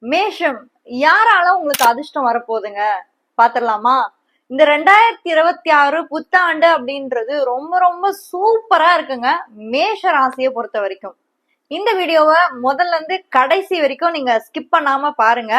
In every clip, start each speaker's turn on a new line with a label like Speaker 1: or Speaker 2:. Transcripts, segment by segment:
Speaker 1: மேஷம், யாரால உங்களுக்கு அதிர்ஷ்டம் வரப்போகுதுங்க பாத்திரலாமா? இந்த 2026 புத்தாண்டு அப்படின்றது ரொம்ப ரொம்ப சூப்பரா இருக்குங்க மேஷ ராசியை பொறுத்த வரைக்கும். இந்த வீடியோவை முதல்ல இருந்து கடைசி வரைக்கும் நீங்க ஸ்கிப் பண்ணாம பாருங்க.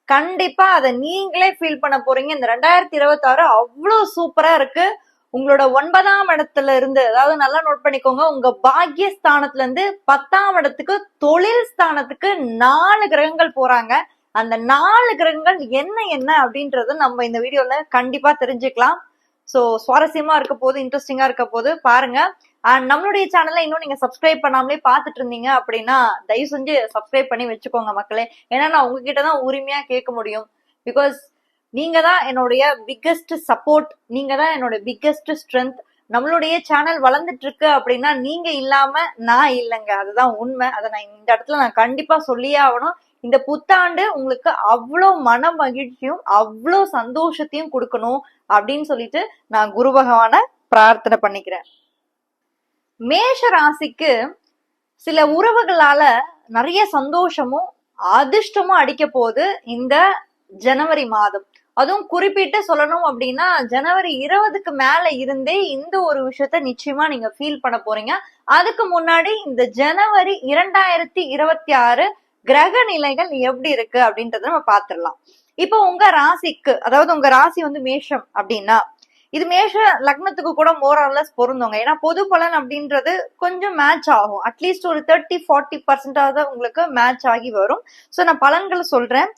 Speaker 1: கண்டிப்பா அதை நீங்களே ஃபீல் பண்ண போறீங்க. இந்த 2026 அவ்வளவு சூப்பரா இருக்கு. உங்களோட 9ஆம் இடத்துல இருந்து, அதாவது நல்லா நோட் பண்ணிக்கோங்க, உங்க பாக்கியஸ்தானத்துல இருந்து 10ஆம் இடத்துக்கு தொழில் ஸ்தானத்துக்கு 4 கிரகங்கள் போறாங்க. அந்த 4 கிரகங்கள் என்ன என்ன அப்படின்றத நம்ம இந்த வீடியோல கண்டிப்பா தெரிஞ்சுக்கலாம். சோ சுவாரஸ்யமா இருக்க போது, இன்ட்ரெஸ்டிங்கா இருக்க போது பாருங்க. அண்ட் நம்மளுடைய சேனல்ல இன்னும் நீங்க சப்ஸ்கிரைப் பண்ணாமலே பாத்துட்டு இருந்தீங்க அப்படின்னா தயவு செஞ்சு சப்ஸ்கிரைப் பண்ணி வச்சுக்கோங்க மக்களே. ஏன்னா நான் உங்ககிட்ட தான் உரிமையா கேட்க முடியும். பிகாஸ் நீங்க தான் என்னுடைய பிக்கெஸ்ட் சப்போர்ட், நீங்க தான் என்னோட பிக்கெஸ்ட் ஸ்ட்ரென்த். நம்மளுடைய சேனல் வளர்ந்துட்டு இருக்கு அப்படின்னா நீங்க இல்லாம நான் இல்லைங்க, அதுதான் உண்மை. அதை நான் இந்த இடத்துல நான் கண்டிப்பா சொல்லியே ஆகணும். இந்த புத்தாண்டு உங்களுக்கு அவ்வளோ மன மகிழ்ச்சியும் அவ்வளோ சந்தோஷத்தையும் கொடுக்கணும் அப்படின்னு சொல்லிட்டு நான் குரு பகவான பிரார்த்தனை பண்ணிக்கிறேன். மேஷ ராசிக்கு சில உறவுகளால நிறைய சந்தோஷமும் அதிர்ஷ்டமும் அடிக்க போகுது இந்த ஜனவரி மாதம். அதுவும் குறிப்பிட்டு சொல்லணும் அப்படின்னா ஜனவரி 20க்கு மேல இருந்தே இந்த ஒரு விஷயத்த நிச்சயமா நீங்க ஃபீல் பண்ண போறீங்க. அதுக்கு முன்னாடி இந்த ஜனவரி 2026 கிரக நிலைகள் எப்படி இருக்கு அப்படின்றத நம்ம பாத்துடலாம். இப்போ உங்க ராசிக்கு, அதாவது உங்க ராசி வந்து மேஷம் அப்படின்னா இது மேஷ லக்னத்துக்கு கூட மோரலஸ் பொருந்தவங்க. ஏன்னா பொது பலன் அப்படின்றது கொஞ்சம் மேட்ச் ஆகும். அட்லீஸ்ட் ஒரு 30-40% உங்களுக்கு மேட்ச் ஆகி வரும். சோ நான் பலன்களை சொல்றேன்.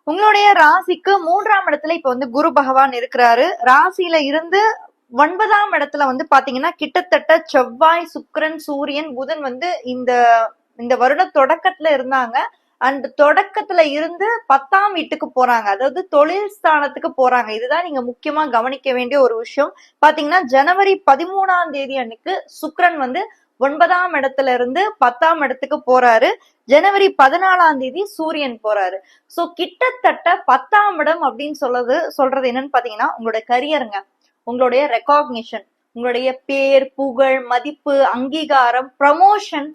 Speaker 1: உங்களுடைய ராசிக்கு 3ஆம் இடத்துல இப்ப வந்து குரு பகவான் இருக்கிறாரு. ராசியில இருந்து 9ஆம் இடத்துல வந்து பாத்தீங்கன்னா கிட்டத்தட்ட செவ்வாய், சுக்கிரன், சூரியன், புதன் வந்து இந்த வருட தொடக்கத்துல இருந்தாங்க. அண்ட் தொடக்கத்துல இருந்து 10ஆம் வீட்டுக்கு போறாங்க, அதாவது தொழில் ஸ்தானத்துக்கு போறாங்க. இதுதான் நீங்க முக்கியமா கவனிக்க வேண்டிய ஒரு விஷயம். பாத்தீங்கன்னா ஜனவரி 13ஆம் தேதி அன்னைக்கு சுக்கிரன் வந்து 9ஆம் இடத்துல இருந்து 10ஆம் இடத்துக்கு போறாரு. ஜனவரி 14ஆம் தேதி சூரியன் போறாரு. சோ கிட்டத்தட்ட 10ஆம் இடம் அப்படின்னு சொல்றது என்னன்னு பாத்தீங்கன்னா உங்களோட கரியருங்க, உங்களுடைய ரெகாக்னிஷன், உங்களுடைய பேர், புகழ், மதிப்பு, அங்கீகாரம், ப்ரமோஷன்.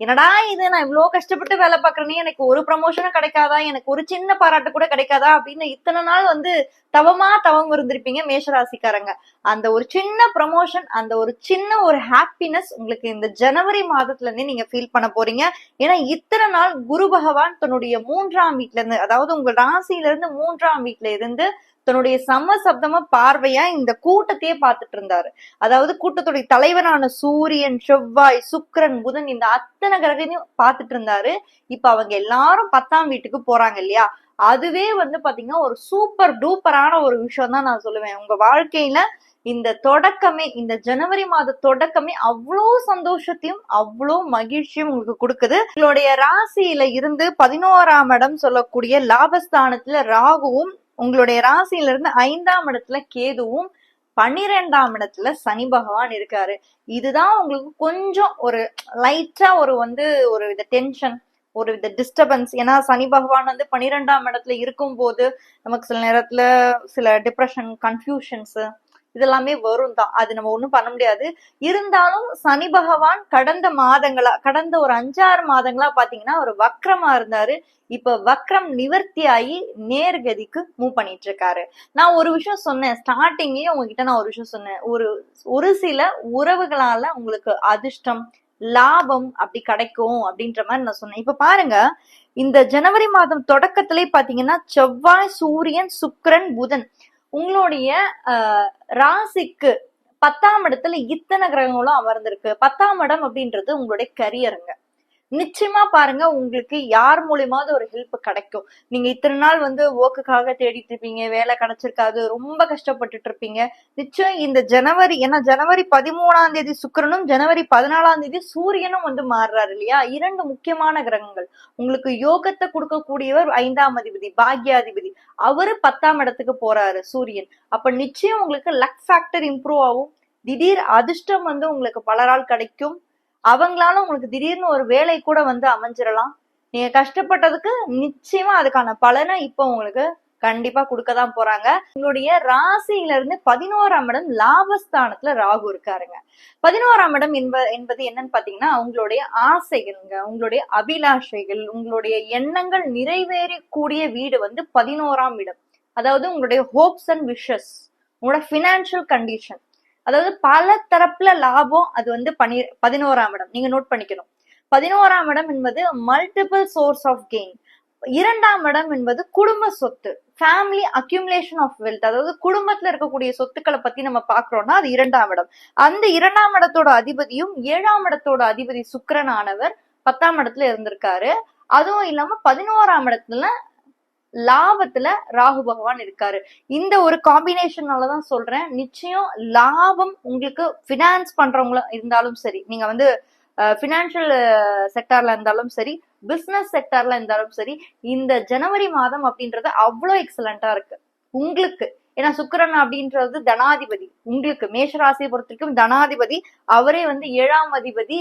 Speaker 1: என்னடா இது, நான் இவ்வளவு கஷ்டப்பட்டு வேலை பாக்குறேனே, எனக்கு ஒரு ப்ரமோஷனும் கிடைக்காதா, எனக்கு ஒரு சின்ன பாராட்டு கூட கிடைக்காதா அப்படின்னு இத்தனை நாள் வந்து தவம் இருந்திருப்பீங்க மேஷராசிக்காரங்க. அந்த ஒரு சின்ன ப்ரமோஷன், அந்த ஒரு சின்ன ஒரு ஹாப்பினஸ் உங்களுக்கு இந்த ஜனவரி மாதத்துல இருந்தே நீங்க ஃபீல் பண்ண போறீங்க. ஏன்னா இத்தனை நாள் குரு பகவான் தன்னுடைய 3ஆம் வீட்டுல இருந்து, அதாவது உங்க ராசியில இருந்து 3ஆம் வீட்டுல இருந்து தன்னுடைய சமசப்தம பார்வையா இந்த கூட்டத்தையே பார்த்துட்டு இருந்தாரு. அதாவது கூட்டத்துடைய தலைவரான சூரியன், செவ்வாய், சுக்கிரன், புதன், இந்த அத்தனை கிரகத்தையும் பார்த்துட்டு இருந்தாரு. இப்ப அவங்க எல்லாரும் 10ஆம் வீட்டுக்கு போறாங்க இல்லையா, அதுவே வந்து பாத்தீங்கன்னா ஒரு சூப்பர் டூப்பரான ஒரு விஷயம் தான் நான் சொல்லுவேன். உங்க வாழ்க்கையில இந்த தொடக்கமே, இந்த ஜனவரி மாத தொடக்கமே அவ்வளோ சந்தோஷத்தையும் அவ்வளோ மகிழ்ச்சியும் உங்களுக்கு கொடுக்குது. உங்களுடைய ராசியில இருந்து 11ஆம் இடம் சொல்லக்கூடிய லாபஸ்தானத்துல ராகுவும், உங்களுடைய ராசியில இருந்து 5ஆம் இடத்துல கேதுவும், 12ஆம் இடத்துல சனி பகவான் இருக்காரு. இதுதான் உங்களுக்கு கொஞ்சம் ஒரு லைட்டா ஒரு வித டென்ஷன், ஒரு வித டிஸ்டர்பன்ஸ். ஏன்னா சனி பகவான் வந்து 12ஆம் இடத்துல இருக்கும் போது நமக்கு சில நேரத்துல சில டிப்ரெஷன், கன்ஃபியூஷன்ஸ் இதெல்லாமே வரும் தான். அது நம்ம ஒண்ணும் பண்ண முடியாது. இருந்தாலும் சனி பகவான் கடந்த ஒரு 5-6 மாதங்களா பாத்தீங்கன்னா ஒரு வக்ரமா இருந்தாரு. இப்ப வக்ரம் நிவர்த்தி ஆகி நேர்கதிக்கு மூவ் பண்ணிட்டு இருக்காரு. நான் ஒரு விஷயம் சொன்னேன் ஸ்டார்டிங்லயே உங்ககிட்ட, நான் ஒரு விஷயம் சொன்னேன், ஒரு சில உறவுகளால உங்களுக்கு அதிர்ஷ்டம், லாபம் அப்படி கிடைக்கும் அப்படின்ற மாதிரி நான் சொன்னேன். இப்ப பாருங்க, இந்த ஜனவரி மாதம் தொடக்கத்திலே பாத்தீங்கன்னா செவ்வாய், சூரியன், சுக்கிரன், புதன் உங்களுடைய ராசிக்கு 10ஆம் இடத்துல இத்தனை கிரகங்களும் அமர்ந்திருக்கு. 10ஆம் இடம் அப்படின்றது உங்களுடைய கரியருங்க. நிச்சயமா பாருங்க, உங்களுக்கு யார் மூலியமாவது ஒரு ஹெல்ப் கிடைக்கும். நீங்க இத்தனை நாள் வந்து ஒர்க்குக்காக தேடிட்டு இருப்பீங்க, வேலை கிடைச்சிருக்காது, ரொம்ப கஷ்டப்பட்டுட்டு இருப்பீங்க. நிச்சயம் இந்த ஜனவரி, ஏன்னா ஜனவரி 13ஆம் தேதி சுக்கிரனும் ஜனவரி 14ஆம் தேதி சூரியனும் வந்து மாறுறாரு இல்லையா, 2 முக்கியமான கிரகங்கள். உங்களுக்கு யோகத்தை கொடுக்கக்கூடியவர் 5ஆம் அதிபதி, பாக்யாதிபதி, அவரு 10ஆம் இடத்துக்கு போறாரு சூரியன். அப்ப நிச்சயம் உங்களுக்கு லக் ஃபேக்டர் இம்ப்ரூவ் ஆகும். திடீர் அதிர்ஷ்டம் வந்து உங்களுக்கு பலரால் கிடைக்கும். அவங்களால உங்களுக்கு திடீர்னு ஒரு வேலை கூட வந்து அமைஞ்சிடலாம். நீங்க கஷ்டப்பட்டதுக்கு நிச்சயமா அதுக்கான பலனை இப்ப உங்களுக்கு கண்டிப்பா கொடுக்கதான் போறாங்க. உங்களுடைய ராசியில இருந்து 11ஆம் இடம் லாபஸ்தானத்துல ராகு இருக்காருங்க. 11ஆம் இடம் என்பது என்னன்னு பாத்தீங்கன்னா உங்களுடைய ஆசைகள்ங்க, உங்களுடைய அபிலாஷைகள், உங்களுடைய எண்ணங்கள் நிறைவேறக்கூடிய வீடு வந்து 11ஆம் இடம். அதாவது உங்களுடைய ஹோப்ஸ் அண்ட் விஷஸ், உங்களோட பினான்சியல் கண்டிஷன், அதாவது பல தரப்புல லாபம். அது வந்து 11ஆம் இடம் நீங்க நோட் பண்ணிக்கணும். 11ஆம் இடம் என்பது மல்டிபிள் சோர்ஸ் ஆஃப் கெயின். 2ஆம் இடம் என்பது குடும்ப சொத்து, ஃபேமிலி அக்யூமுலேஷன் ஆஃப் வெல்த். அதாவது குடும்பத்துல இருக்கக்கூடிய சொத்துக்களை பத்தி நம்ம பாக்குறோம்னா அது 2ஆம் இடம். அந்த 2ஆம் இடத்தோட அதிபதியும் 7ஆம் இடத்தோட அதிபதி சுக்கிரன் ஆனவர் 10ஆம் இடத்துல இருந்திருக்காரு. அதுவும் இல்லாம 11ஆம் இடத்துல லாபத்துல ராகு பகவான் இருக்காரு. இந்த ஒரு காம்பினேஷனாலதான் சொல்றேன், நிச்சயம் லாபம் உங்களுக்கு. பினான்ஸ் பண்றவங்கள இருந்தாலும் சரி, நீங்க வந்து பினான்சியல் செக்டார்ல இருந்தாலும் சரி, பிசினஸ் செக்டார்ல இருந்தாலும் சரி, இந்த ஜனவரி மாதம் அப்படின்றது அவ்வளவு எக்ஸலண்டா இருக்கு உங்களுக்கு. ஏன்னா சுக்கிரன் அப்படின்றது தனாதிபதி. உங்களுக்கு மேஷராசியை பொறுத்த வரைக்கும் தனாதிபதி அவரே வந்து 7ஆம் அதிபதி,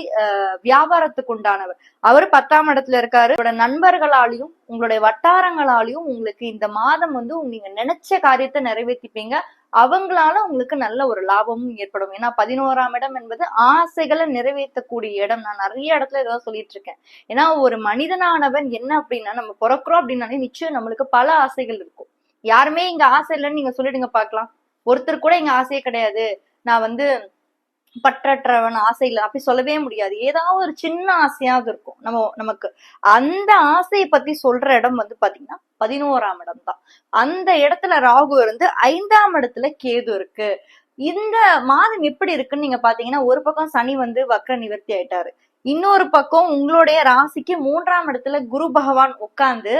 Speaker 1: வியாபாரத்துக்கு உண்டானவர். அவர் 10ஆம் இடத்துல இருக்காரு. உங்களோட நண்பர்களாலையும் உங்களுடைய வட்டாரங்களாலையும் உங்களுக்கு இந்த மாதம் வந்து நீங்க நினைச்ச காரியத்தை நிறைவேற்றிப்பீங்க. அவங்களால உங்களுக்கு நல்ல ஒரு லாபமும் ஏற்படும். ஏன்னா 11ஆம் இடம் என்பது ஆசைகளை நிறைவேற்றக்கூடிய இடம். நான் நிறைய இடத்துல இதான் சொல்லிட்டு இருக்கேன். ஏன்னா ஒரு மனிதனானவன் என்ன அப்படின்னா, நம்ம பிறக்கிறோம் அப்படின்னாலே நிச்சயம் நம்மளுக்கு பல ஆசைகள் இருக்கும். யாருமே இங்க ஆசை இல்லைன்னு நீங்க சொல்லிடுங்க பாக்கலாம். ஒருத்தர் கூட இங்க ஆசையே கிடையாது, நான் வந்து பற்றற்றவன், ஆசை இல்லை அப்படி சொல்லவே முடியாது. ஏதாவது ஒரு சின்ன ஆசையாவது இருக்கும் நமக்கு. அந்த ஆசையை பத்தி சொல்ற இடம் வந்து பாத்தீங்கன்னா 11ஆம் இடம் தான். அந்த இடத்துல ராகு இருந்து 5ஆம் இடத்துல கேது இருக்கு. இந்த மாதம் எப்படி இருக்குன்னு நீங்க பாத்தீங்கன்னா, ஒரு பக்கம் சனி வந்து வக்ர நிவர்த்தி ஆயிட்டாரு, இன்னொரு பக்கம் உங்களுடைய ராசிக்கு 3ஆம் இடத்துல குரு பகவான் உட்கார்ந்து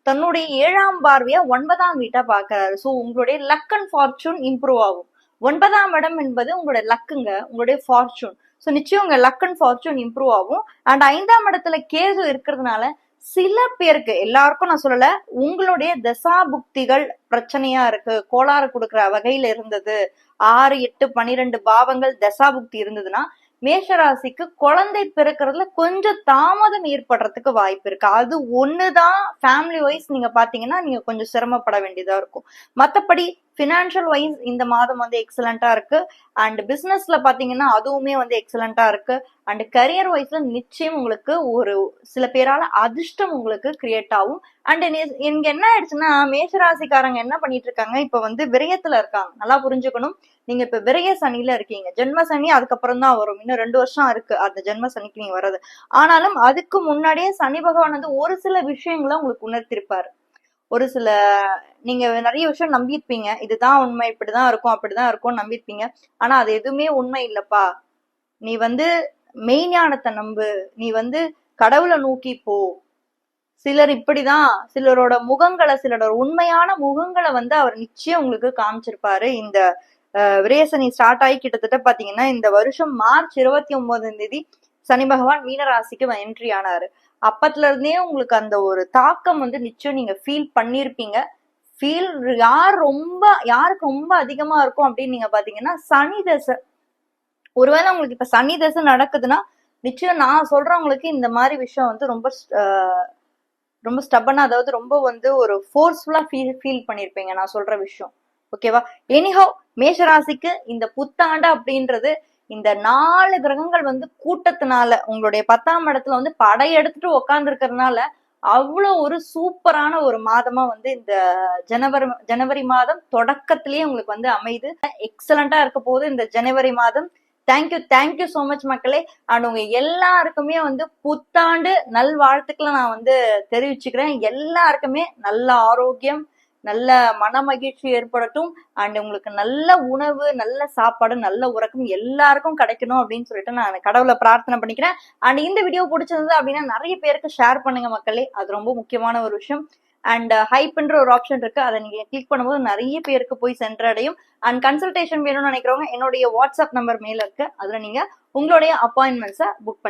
Speaker 1: தன்னுடைய 7ஆம் பார்வையா 9ஆம் வீட்டை பாக்குறாரு. சோ உங்களுடைய லக் அண்ட் ஃபார்ச்சூன் இம்ப்ரூவ் ஆகும். 9ஆம் இடம் என்பது உங்களுடைய லக்குங்க, உங்களுடைய ஃபார்ச்சூன். ஸோ நிச்சயம் உங்க லக் அண்ட் ஃபார்ச்சூன் இம்ப்ரூவ் ஆகும். அண்ட் 5ஆம் இடத்துல கேது இருக்கிறதுனால சில பேருக்கு, எல்லாருக்கும் நான் சொல்லல, உங்களுடைய தசா புக்திகள் பிரச்சனையா இருக்கு, கோளாறு கொடுக்குற வகையில இருந்தது, 6, 8, 12 பாவங்கள் தசா புக்தி இருந்ததுன்னா மேஷராசிக்கு குழந்தை பிறக்கிறதுல கொஞ்சம் தாமதம் ஏற்படுறதுக்கு வாய்ப்பு இருக்கு. அது ஒண்ணுதான் ஃபேமிலி வைஸ் நீங்க பாத்தீங்கன்னா நீங்க கொஞ்சம் சிரமப்பட வேண்டியதா இருக்கும். மத்தபடி பினான்சியல் வைஸ் இந்த மாதம் வந்து எக்ஸலண்டா இருக்கு. அண்ட் பிசினஸ்ல பாத்தீங்கன்னா அதுவுமே வந்து எக்ஸலண்டா இருக்கு. அண்ட் கரியர் வைஸ்ல நிச்சயம் உங்களுக்கு ஒரு சில பேரால அதிர்ஷ்டம் உங்களுக்கு கிரியேட் ஆகும். அண்ட் இங்க என்ன ஆயிடுச்சுன்னா, மேஷராசிக்காரங்க என்ன பண்ணிட்டு இருக்காங்க, இப்ப வந்து விரயத்துல இருக்காங்க. நல்லா புரிஞ்சுக்கணும். நீங்க இப்ப விரய சனியில இருக்கீங்க. ஜென்ம சனி அதுக்கப்புறம் தான் வரும். இன்னும் 2 வருஷம் இருக்கு அந்த ஜென்ம சனிக்கு நீங்க வர்றது. ஆனாலும் அதுக்கு முன்னாடியே சனி பகவான் வந்து ஒரு சில விஷயங்களை உங்களுக்கு உணர்த்திருப்பாரு. ஒரு சில நீங்க நிறைய விஷயம் நம்பியிருப்பீங்க, இதுதான் உண்மை, இப்படிதான் இருக்கும் அப்படிதான் இருக்கும் நம்பியிருப்பீங்க. ஆனா அது எதுவுமே உண்மை இல்லப்பா, நீ வந்து மெய்ஞானத்தை நம்பு, நீ வந்து கடவுளை நோக்கி போ. சிலர் இப்படிதான், சிலரோட முகங்களை, சிலரோட உண்மையான முகங்களை வந்து அவர் நிச்சயம் உங்களுக்கு காமிச்சிருப்பாரு. இந்த விரயசனி ஸ்டார்ட் ஆகி கிட்டத்தட்ட பாத்தீங்கன்னா இந்த வருஷம் மார்ச் 29ஆம் தேதி சனி பகவான் மீனராசிக்கு என்ட்ரி ஆனாரு. அப்பத்துல இருந்தே உங்களுக்கு அந்த ஒரு தாக்கம் வந்து நிச்சயம் நீங்க ஃபீல் பண்ணிருப்பீங்க. யாருக்கு ரொம்ப அதிகமா இருக்கும் அப்படின்னு நீங்க பாத்தீங்கன்னா சனி தசை. ஒருவேளை உங்களுக்கு இப்ப சனி தசை நடக்குதுன்னா நிச்சயம் நான் சொல்றவங்களுக்கு இந்த மாதிரி விஷயம் வந்து ரொம்ப ஸ்டப்பனா, அதாவது ரொம்ப வந்து ஒரு ஃபோர்ஸ்ஃபுல்லா ஃபீல் பண்ணிருப்பீங்க நான் சொல்ற விஷயம். ஓகேவா? எனிஹவ் மேஷராசிக்கு இந்த புத்தாண்டு அப்படின்றது இந்த 4 கிரகங்கள் வந்து கூட்டத்தினால உங்களுடைய 10ஆம் இடத்துல வந்து படையெடுத்துட்டு உட்கார்ந்து இருக்கிறதுனால அவ்வளவு ஒரு சூப்பரான ஒரு மாதமா வந்து இந்த ஜனவரி மாதம் தொடக்கத்திலேயே உங்களுக்கு வந்து அமைது. எக்ஸலண்டா இருக்க போது இந்த ஜனவரி மாதம். தேங்க்யூ சோ மச் மக்களே. அண்ட் உங்க எல்லாருக்குமே வந்து புத்தாண்டு நல்வாழ்த்துக்களை நான் வந்து தெரிவிச்சுக்கிறேன். எல்லாருக்குமே நல்ல ஆரோக்கியம், நல்ல மன மகிழ்ச்சி ஏற்படட்டும். அண்ட் உங்களுக்கு நல்ல உணவு, நல்ல சாப்பாடு, நல்ல உறக்கம் எல்லாருக்கும் கிடைக்கணும் அப்படின்னு சொல்லிட்டு நான் கடவுளை பிரார்த்தனை பண்ணிக்கிறேன். அண்ட் இந்த வீடியோ பிடிச்சிருந்தது அப்படின்னா நிறைய பேருக்கு ஷேர் பண்ணுங்க மக்களே, அது ரொம்ப முக்கியமான ஒரு விஷயம். அண்ட் ஹைப்ன்ற ஒரு ஆப்ஷன் இருக்கு, அதை நீங்க கிளிக் பண்ணும்போது நிறைய பேருக்கு போய் சென்றடையும். அண்ட் கன்சல்டேஷன் வேணும்னு நினைக்கிறவங்க என்னுடைய வாட்ஸ்அப் நம்பர் மேல இருக்கு, அதுல நீங்க உங்களுடைய அப்பாயின்மெண்ட்ஸை புக் பண்ணி